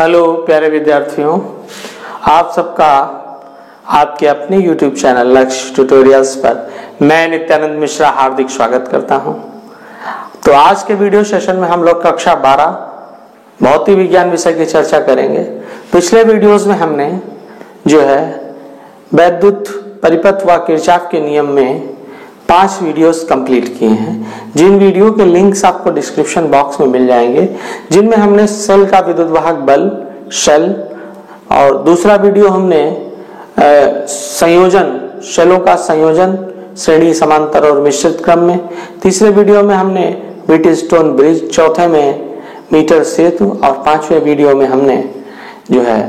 Hello प्यारे विद्यार्थियों, आप सबका आपके अपने YouTube चैनल लक्ष्य ट्यूटोरियल्स पर मैं नित्यानंद मिश्रा हार्दिक स्वागत करता हूं। तो आज के वीडियो सेशन में हम लोग कक्षा 12 भौतिक विज्ञान विषय की चर्चा करेंगे। पिछले वीडियोस में हमने जो है वैद्युत परिपथ व किरचॉफ के नियम में 5 वीडियोस कंप्लीट किए हैं, जिन वीडियो के लिंक्स आपको डिस्क्रिप्शन बॉक्स में मिल जाएंगे, जिनमें हमने सेल का विद्युत वाहक बल शेल, और दूसरा वीडियो हमने संयोजन शेलों का संयोजन श्रेणी समांतर और मिश्रित क्रम में, तीसरे वीडियो में हमने व्हीटस्टोन ब्रिज, चौथे में मीटर सेतु और 5वें वीडियो में हमने जो है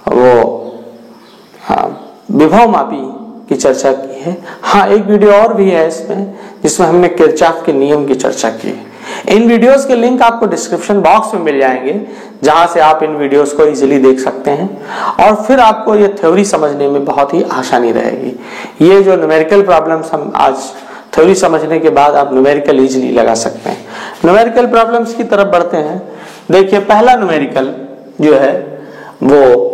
वो विभव मापी की चर्चा की है। हाँ, एक वीडियो और भी है इसमें जिसमें हमने किरचॉफ के नियम की चर्चा की है। इन वीडियोस के लिंक आपको डिस्क्रिप्शन बॉक्स में मिल जाएंगे, जहां से आप इन वीडियोस को इजीली देख सकते हैं और फिर आपको ये थ्योरी समझने में बहुत ही आसानी रहेगी। ये जो न्यूमेरिकल प्रॉब्लम्स हम आज थ्योरी समझने के बाद आप न्यूमेरिकल इजीली लगा सकते हैं। न्यूमेरिकल प्रॉब्लम्स की तरफ बढ़ते हैं। देखिए, पहला न्यूमेरिकल जो है वो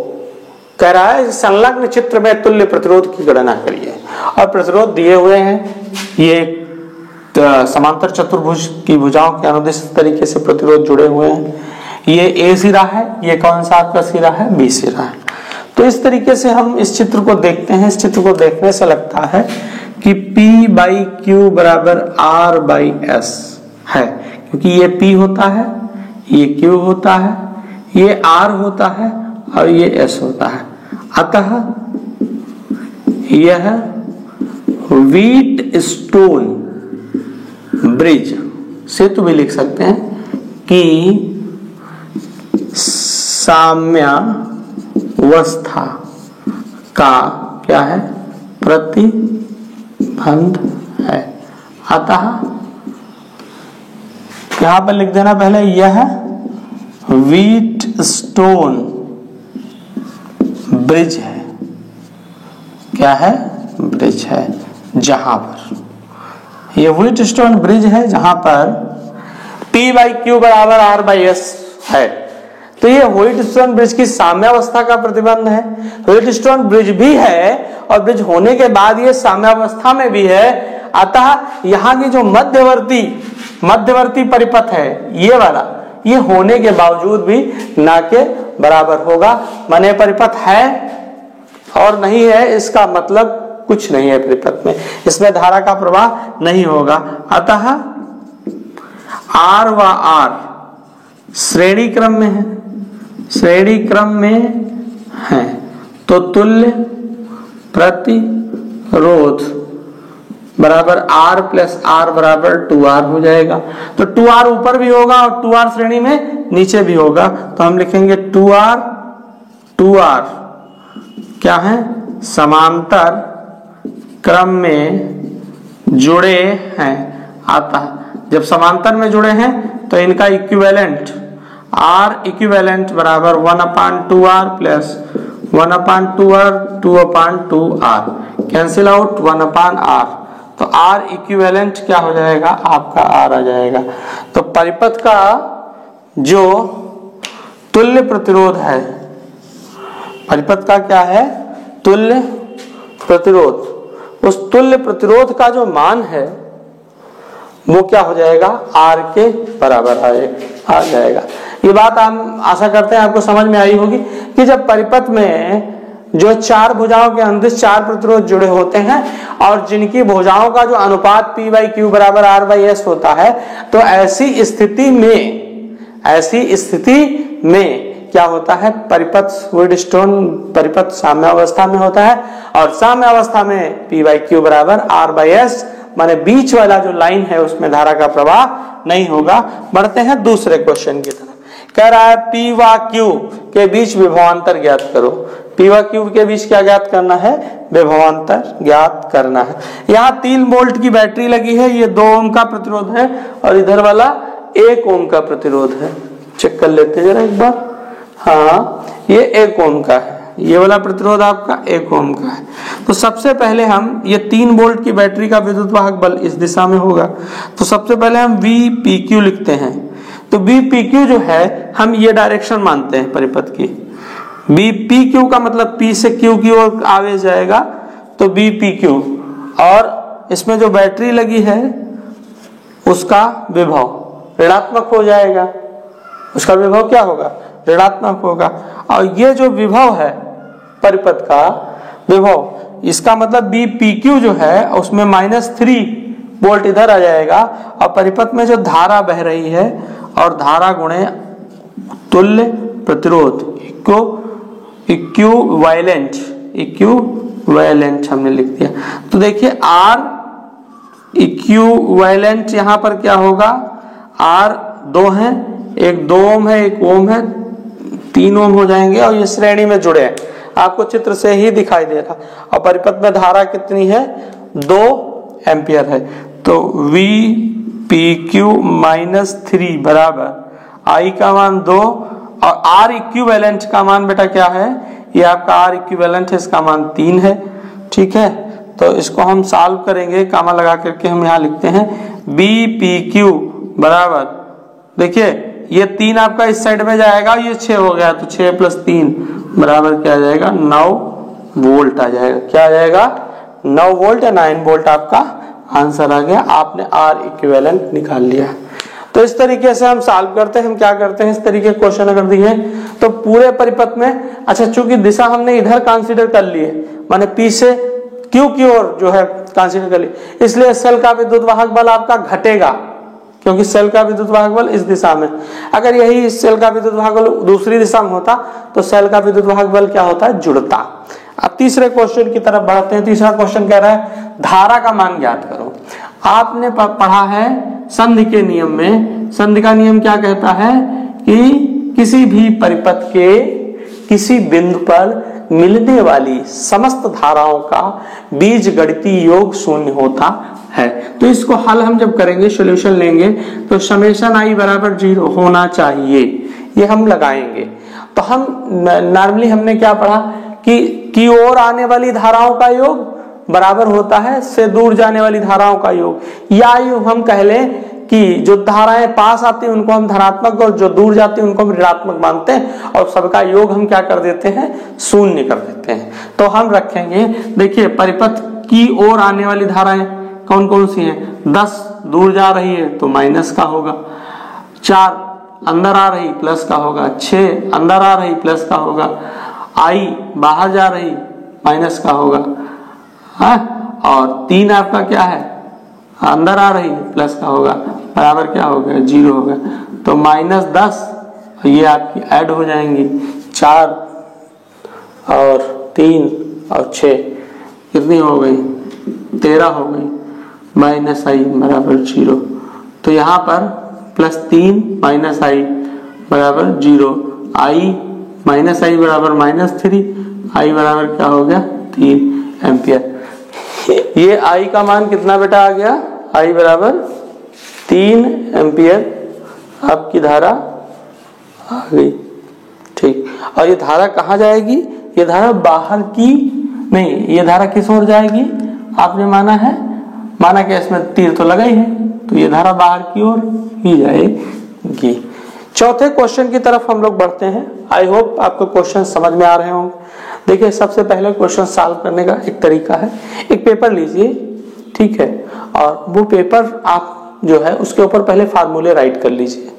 कह रहा है संलग्न चित्र में तुल्य प्रतिरोध की गणना करिए, और प्रतिरोध दिए हुए हैं। ये समांतर चतुर्भुज की भुजाओं के अनुदिश तरीके से प्रतिरोध जुड़े हुए हैं। ये ए सिरा है, ये कौन सा आपका सिरा है? बी सिरा है। तो इस तरीके से हम इस चित्र को देखते हैं। इस चित्र को देखने से लगता है कि P बाई क्यू बराबर R बाई S है, क्योंकि ये P होता है, ये Q होता है, ये R होता है और ये S होता है। अतः यह व्हीटस्टोन ब्रिज सेतु भी लिख सकते हैं कि साम्यावस्था का क्या है? प्रतिबंध है। अतः यहां पर लिख देना पहले, यह व्हीटस्टोन ब्रिज है। क्या है? ब्रिज है, जहां पर ये व्हीटस्टोन ब्रिज है, जहां पर P बाई क्यू बराबर R बाई S है। तो ये व्हीटस्टोन ब्रिज की साम्यावस्था का प्रतिबंध है। व्हीटस्टोन ब्रिज भी है और ब्रिज होने के बाद ये साम्यावस्था में भी है। अतः यहाँ की जो मध्यवर्ती परिपथ है, ये वाला, ये होने के बावजूद भी ना के बराबर होगा। माने परिपथ है और नहीं है, इसका मतलब कुछ नहीं है। परिपथ में इसमें धारा का प्रवाह नहीं होगा। अतः R व R श्रेणी क्रम में है, श्रेणी क्रम में है, तो तुल्य प्रतिरोध बराबर R प्लस R बराबर 2R हो जाएगा। तो 2R ऊपर भी होगा और 2R श्रेणी में नीचे भी होगा। तो हम लिखेंगे 2R क्या है? समांतर क्रम में जुड़े हैं। अतः जब समांतर में जुड़े हैं तो इनका इक्विवेलेंट R इक्विवेलेंट बराबर 1/2R plus 1/2R 2/2R, cancel out 1/R। तो R इक्विवेलेंट क्या हो जाएगा? आपका R आ जाएगा। तो परिपथ का जो तुल्य प्रतिरोध है, परिपथ का क्या है? तुल्य प्रतिरोध। उस तुल्य प्रतिरोध का जो मान है वो क्या हो जाएगा? R के बराबर आ जाएगा। ये बात हम आशा करते हैं आपको समझ में आई होगी कि जब परिपथ में जो 4 भुजाओं के अनुदिश 4 प्रतिरोध जुड़े होते हैं और जिनकी भुजाओं का जो अनुपात P बाई क्यू बराबर R बाई S होता है, तो ऐसी स्थिति में क्या होता है? परिपथ व्हीटस्टोन परिपथ साम्यावस्था में होता है, और साम्यावस्था में P बाई क्यू बराबर R बाई S, माने बीच वाला जो लाइन है उसमें धारा का प्रवाह नहीं होगा। बढ़ते हैं दूसरे क्वेश्चन की तरफ। कह रहा है P व Q के बीच विभवांतर ज्ञात करो। P व Q के बीच क्या ज्ञात करना है? विभवांतर ज्ञात करना है। यहाँ 3 वोल्ट की बैटरी लगी है, ये 2 ओम का प्रतिरोध है और इधर वाला 1 ओम का प्रतिरोध है। चेक कर लेते हैं जरा एक बार। हाँ, ये 1 ओम का है, ये वाला प्रतिरोध आपका 1 ओम का है। तो सबसे पहले हम ये 3 वोल्ट की बैटरी का विद्युत वाहक बल इस दिशा में होगा, तो सबसे पहले हम VPQ लिखते हैं। तो बी पी क्यू जो है हम ये डायरेक्शन मानते हैं परिपथ की। बी पी क्यू का मतलब पी से क्यू की ओर आवेश जाएगा, तो बी पी क्यू। और इसमें जो बैटरी लगी है उसका विभव ऋणात्मक हो जाएगा, उसका विभव क्या होगा, ऋणात्मक होगा। और ये जो विभव है परिपथ का विभव, इसका मतलब बी पी क्यू जो है उसमें -3 वोल्ट इधर आ जाएगा, और परिपथ में जो धारा बह रही है और धारा गुणे तुल्य प्रतिरोध इक्विवेलेंट हमने लिख दिया। तो देखिए R इक्विवेलेंट यहां पर क्या होगा, R 2 है, एक 2 ओम है, एक ओम है, 3 ओम हो जाएंगे, और ये श्रेणी में जुड़े हैं, आपको चित्र से ही दिखाई दे रहा। और परिपथ में धारा कितनी है, 2 एम्पियर है। तो V पी क्यू -3 बराबर I का मान 2 और R इक्विवेलेंट का मान बेटा क्या है, ये आपका R इक्विवेलेंट है, इसका मान 3 है। ठीक है, तो इसको हम सॉल्व करेंगे, कामा लगा करके हम यहाँ लिखते हैं B पी क्यू बराबर, देखिए ये 3 आपका इस साइड में जाएगा, ये 6 हो गया, तो 6 + 3 बराबर क्या आ जाएगा, 9 वोल्ट आ जाएगा। क्या आ जाएगा, 9 वोल्ट या 9 वोल्ट आपका आंसर आ गया। आपने R इक्विवेलेंट निकाल लिया। तो इस तरीके से हम सॉल्व करते हैं। हम क्या करते हैं, इस तरीके क्वेश्चन अगर दिए तो पूरे परिपथ में, अच्छा चूंकि दिशा हमने इधर कंसीडर कर ली है, माने P से Q की ओर जो है कंसीडर कर ली, इसलिए सेल का विद्युत वाहक बल आपका घटेगा, क्योंकि सेल का विद्युत वाहक बल इस दिशा में। अगर यही सेल का विद्युत वाहक बल दूसरी दिशा में होता तो सेल का विद्युत वाहक बल क्या होता है, जुड़ता। अब तीसरे क्वेश्चन की तरफ बढ़ते हैं। तीसरा क्वेश्चन कह रहा है धारा का मान ज्ञात करो। आपने पढ़ा है संधि के नियम में, संधि का नियम क्या कहता है कि किसी भी परिपथ के किसी बिंदु पर मिलने वाली समस्त धाराओं का बीजगणितीय योग 0 होता है। तो इसको हल हम जब करेंगे, सॉल्यूशन लेंगे, तो समेशन I बराबर 0 होना चाहिए, ये हम लगाएंगे। तो हम नॉर्मली हमने क्या पढ़ा कि ओर आने वाली धाराओं का योग बराबर होता है से दूर जाने वाली धाराओं का योग, या यूं हम कह लें कि जो धाराएं पास आती हैं उनको हम धनात्मक और जो दूर जाती हैं उनको हम ऋणात्मक मानते हैं, और सबका योग हम क्या कर देते हैं, 0 कर देते हैं। तो हम रखेंगे, देखिए परिपथ की ओर आने वाली धाराएं कौन कौन सी हैं, 10 दूर जा रही है तो माइनस का होगा, 4 अंदर आ रही प्लस का होगा, 6 अंदर आ रही प्लस का होगा, I बाहर जा रही माइनस का होगा, और 3 आपका क्या है, अंदर आ रही प्लस का होगा, बराबर क्या हो गया, 0 हो गया। तो -10 ये आपकी ऐड हो जाएंगी, 4 और 3 और 6 कितनी हो गई, 13 हो गई, -I बराबर 0। तो यहाँ पर +3 -I बराबर 0, I बराबर -3, I बराबर क्या हो गया, 3 एम्पियर। ये I का मान कितना बेटा आ गया, I बराबर 3 एम्पियर आपकी धारा आ गई। ठीक, और ये धारा कहाँ जाएगी, ये धारा बाहर की नहीं, ये धारा किस ओर जाएगी, आपने माना कि इसमें तीर तो लगा ही है, तो ये धारा बाहर की ओर ही जाएगी। चौथे क्वेश्चन की तरफ हम लोग बढ़ते हैं। आई होप आपको क्वेश्चन समझ में आ रहे होंगे। देखिए सबसे पहले क्वेश्चन सॉल्व करने का एक तरीका है, एक पेपर लीजिए, ठीक है, और वो पेपर आप जो है उसके ऊपर पहले फार्मूले राइट कर लीजिए,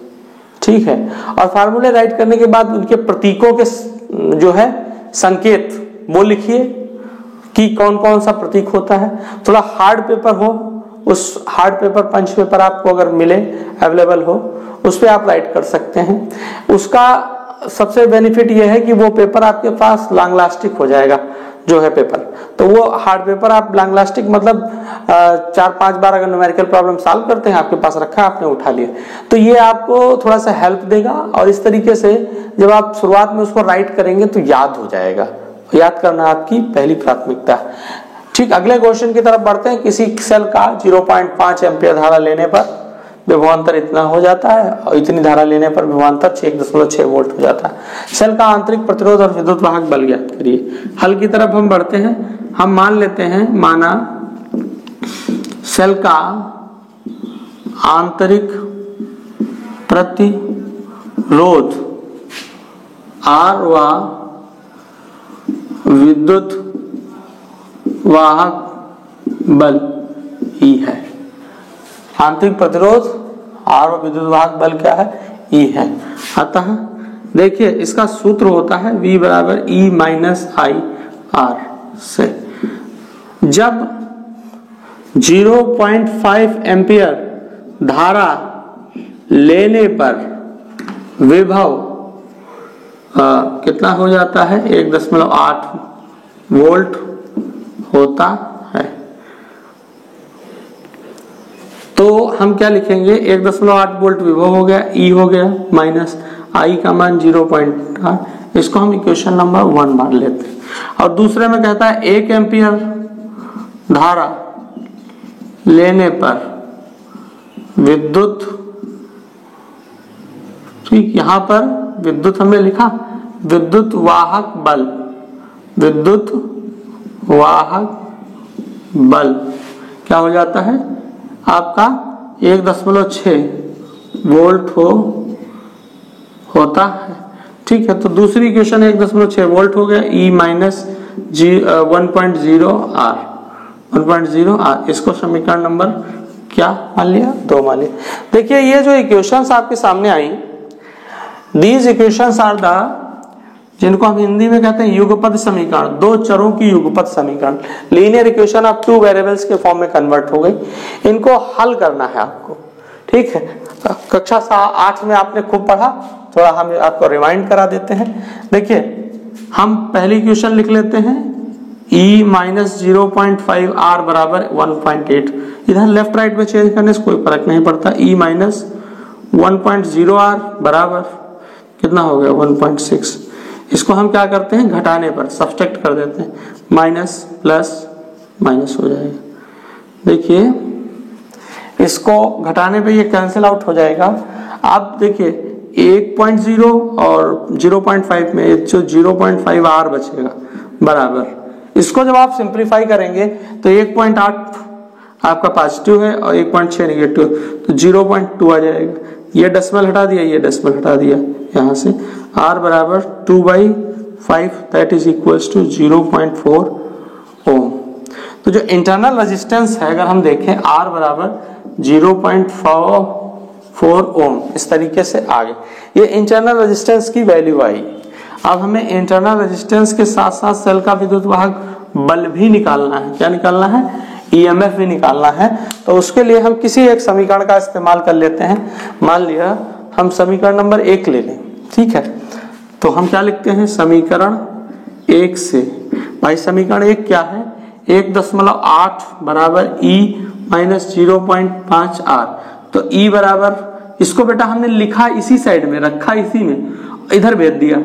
ठीक है, और फार्मूले राइट करने के बाद उनके प्रतीकों के जो है संकेत वो लिखिए कि कौन कौन सा प्रतीक होता है। थोड़ा हार्ड पेपर हो, उस हार्ड पेपर पंच पेपर आपको अगर मिले अवेलेबल हो उस पर आप राइट कर सकते हैं। उसका सबसे बेनिफिट यह है कि वो पेपर आपके पास लॉन्ग लास्टिक हो जाएगा जो है पेपर। तो वो हार्ड पेपर आप लॉन्ग लास्टिक मतलब 4-5 बार अगर न्यूमेरिकल प्रॉब्लम सॉल्व करते हैं, आपके पास रखा, आपने उठा लिया, तो ये आपको थोड़ा सा हेल्प देगा। और इस तरीके से जब आप शुरुआत में उसको राइट करेंगे तो याद हो जाएगा, याद करना आपकी पहली प्राथमिकता। ठीक, अगले क्वेश्चन की तरफ बढ़ते हैं। किसी सेल का 0.5 एम्पियर धारा लेने पर विभवांतर इतना हो जाता है और इतनी धारा लेने पर विभवांतर 1.6 वोल्ट हो जाता है। सेल का आंतरिक प्रतिरोध और विद्युत वाहक बल ज्ञात करिए। हल की तरफ हम बढ़ते हैं। हम मान लेते हैं, माना सेल का आंतरिक प्रतिरोध R व विद्युत वाहक बल E है। आंतरिक प्रतिरोध R व विद्युत वाहक बल क्या है? E है। अतः देखिए इसका सूत्र होता है V बराबर E माइनस आई आर से। जब 0.5 एम्पियर धारा लेने पर विभव कितना हो जाता है? 1.8 वोल्ट होता है। तो हम क्या लिखेंगे? 1.8 वोल्ट विभव हो गया, E हो गया माइनस I का मान 0.8, इसको हम इक्वेशन नंबर 1 मान लेते हैं। और दूसरे में कहता है 1 एम्पियर धारा लेने पर विद्युत, ठीक, यहां पर विद्युत हमने लिखा विद्युत वाहक बल, विद्युत वाहक बल क्या हो जाता है आपका? 1.6 वोल्ट होता है। ठीक है, तो दूसरी इक्वेशन 1.6 वोल्ट हो गया, E माइनस 1.0 आर। इसको समीकरण नंबर क्या मान लिया? 2 मान लिया। देखिए ये जो इक्वेशंस आपके सामने आई, दीज इक्वेशंस आर द, जिनको हम हिंदी में कहते हैं युगपत समीकरण, दो चरों की युगपत समीकरण, लीनियर इक्वेशन ऑफ 2 वेरिएबल्स के फॉर्म में कन्वर्ट हो गई। इनको हल करना है आपको। ठीक है, कक्षा 8 में आपने खूब पढ़ा, थोड़ा हम आपको रिमाइंड करा देते हैं। देखिए हम पहली इक्वेशन लिख लेते हैं, E माइनस 0.5 R बराबर 1.8। इधर लेफ्ट राइट में चेंज करने से कोई फर्क नहीं पड़ता। E माइनस 1.0 R बराबर कितना हो गया? 1.6। इसको हम क्या करते हैं? घटाने पर सब्सट्रैक्ट कर देते हैं, माइनस प्लस माइनस हो जाएगा। देखिए इसको घटाने पे ये कैंसिल आउट हो जाएगा। अब देखिए 1.0 और 0.5 में जो 0.5 R बचेगा बराबर, इसको जब आप सिंप्लीफाई करेंगे तो 1.8 आपका पॉजिटिव है और 1.6 नेगेटिव, तो 0.2 आ जाएगा। ये डेसिमल हटा दिया, ये डेसिमल हटा दिया यहाँ से। R बराबर 2/5 दैट इज इक्वल्स टू 0.4 ओम। तो जो इंटरनल रेजिस्टेंस है अगर हम देखें, R बराबर 0.4 ओम, इस तरीके से आ गए। ये इंटरनल रेजिस्टेंस की वैल्यू आई। अब हमें इंटरनल रेजिस्टेंस के साथ साथ सेल का विद्युत वाहक बल भी निकालना है। क्या निकालना है? EMF भी निकालना है। तो उसके लिए हम किसी एक समीकरण का इस्तेमाल कर लेते हैं। मान लिया हम समीकरण नंबर 1 ले लें, ठीक है, तो हम क्या लिखते हैं? समीकरण 1 से, भाई समीकरण 1 क्या है? 1.8 बराबर E माइनस 0.5 R। तो E बराबर, इसको बेटा हमने लिखा इसी साइड में, रखा इसी में, इधर भेज दिया,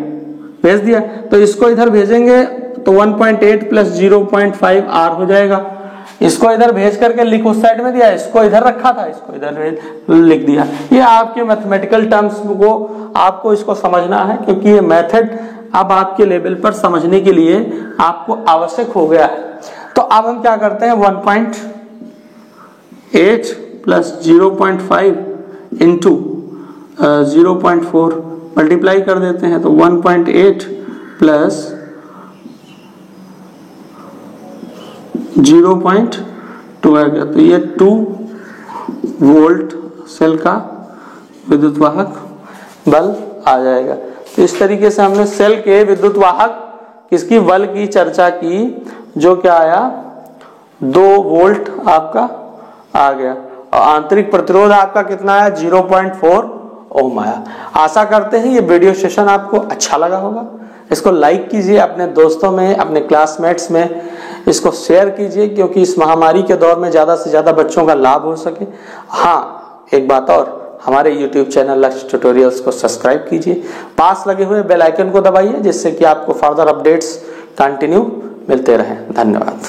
तो इसको इधर भेजेंगे तो 1.8 प्लस 0.5 R हो जाएगा। इसको इधर भेज करके लिख उस साइड में दिया, इसको इधर रखा था, इसको इधर लिख दिया। ये आपके मैथमेटिकल टर्म्स को आपको इसको समझना है, क्योंकि ये मेथड अब आपके लेवल पर समझने के लिए आपको आवश्यक हो गया है। तो अब हम क्या करते हैं? 1.8 प्लस 0.5 इंटू 0.4 मल्टीप्लाई कर देते हैं, तो 1.8 प्लस 0.2 आ गया, तो ये 2 वोल्ट सेल का विद्युत वाहक बल आ जाएगा। तो इस तरीके से हमने सेल के विद्युत वाहक किसकी बल की चर्चा की, जो क्या आया? 2 वोल्ट आपका आ गया, और आंतरिक प्रतिरोध आपका कितना आया? 0.4 ओम आया। आशा करते हैं ये वीडियो सेशन आपको अच्छा लगा होगा। इसको लाइक कीजिए, अपने दोस्तों में, अपने क्लासमेट्स में इसको शेयर कीजिए, क्योंकि इस महामारी के दौर में ज्यादा से ज्यादा बच्चों का लाभ हो सके। हाँ, एक बात और, हमारे YouTube चैनल लक्ष्य ट्यूटोरियल्स को सब्सक्राइब कीजिए, पास लगे हुए बेल आइकन को दबाइए, जिससे कि आपको फर्दर अपडेट्स कंटिन्यू मिलते रहें। धन्यवाद।